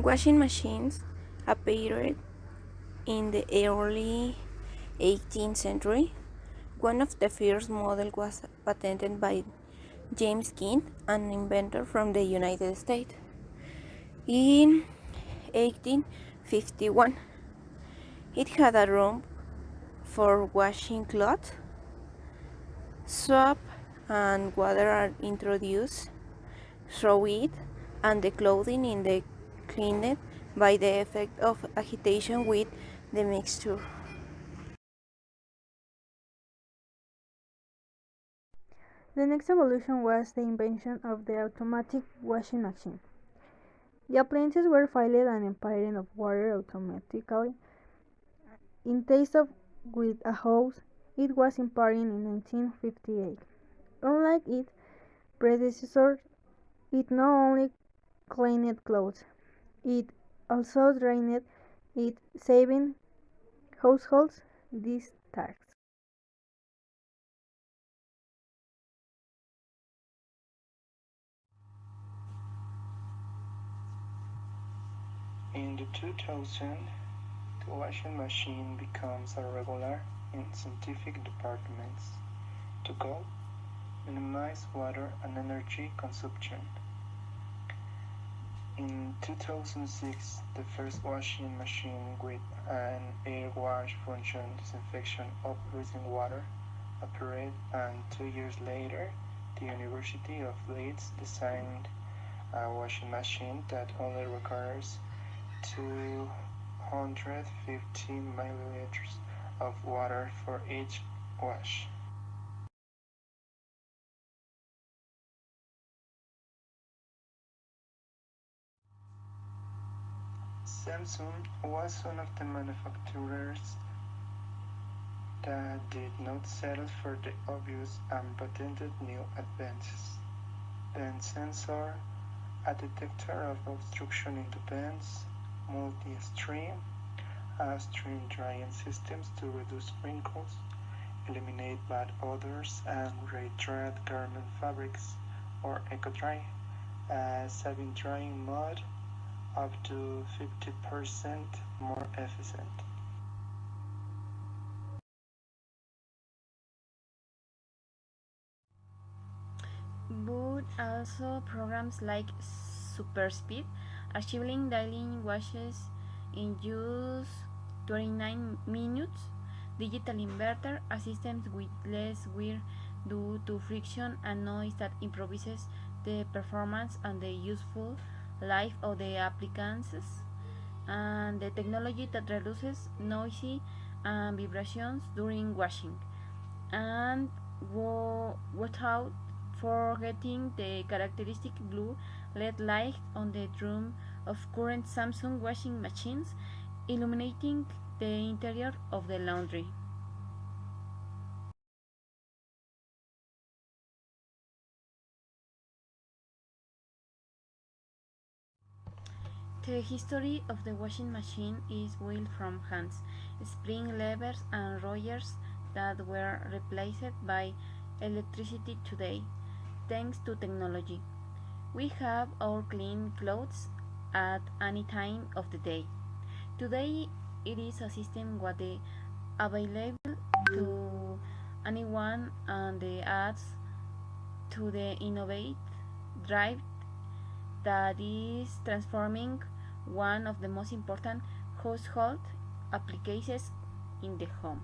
Washing machines appeared in the early 18th century. One of the first models was patented by James King, an inventor from the United States, in 1851. It had a room for washing clothes. Soap and water are introduced through it, and the clothing in the cleaned by the effect of agitation with the mixture. The next evolution was the invention of the automatic washing machine. The appliances were filled and emptying of water automatically. In taste of with a hose, it was emptying in 1958. Unlike its predecessor, it not only cleaned clothes, it also drained it, saving households this task. In the 2000s, the washing machine becomes a regular in scientific departments to go minimize water and energy consumption. In 2006, the first washing machine with an air wash function disinfection of freezing water appeared, and 2 years later, the University of Leeds designed a washing machine that only requires 250 milliliters of water for each wash. Samsung was one of the manufacturers that did not settle for the obvious and patented new advances. Bend sensor, a detector of obstruction in the bends, multi-stream, stream drying systems to reduce wrinkles, eliminate bad odors, and retread garment fabrics, or eco-dry, saving drying mud up to 50% more efficient. But also programs like Super Speed, achieving daily washes in just 29 minutes, digital inverter, a system with less wear due to friction and noise that improves the performance and the useful life of the appliances, and the technology that reduces noisy and vibrations during washing, and without forgetting the characteristic blue LED light on the drum of current Samsung washing machines, illuminating the interior of the laundry. The history of the washing machine is built from hands, spring levers, and rollers that were replaced by electricity today, thanks to technology. We have our clean clothes at any time of the day. Today, it is a system what is available to anyone, and the adds to the innovate drive that is transforming one of the most important household applications in the home.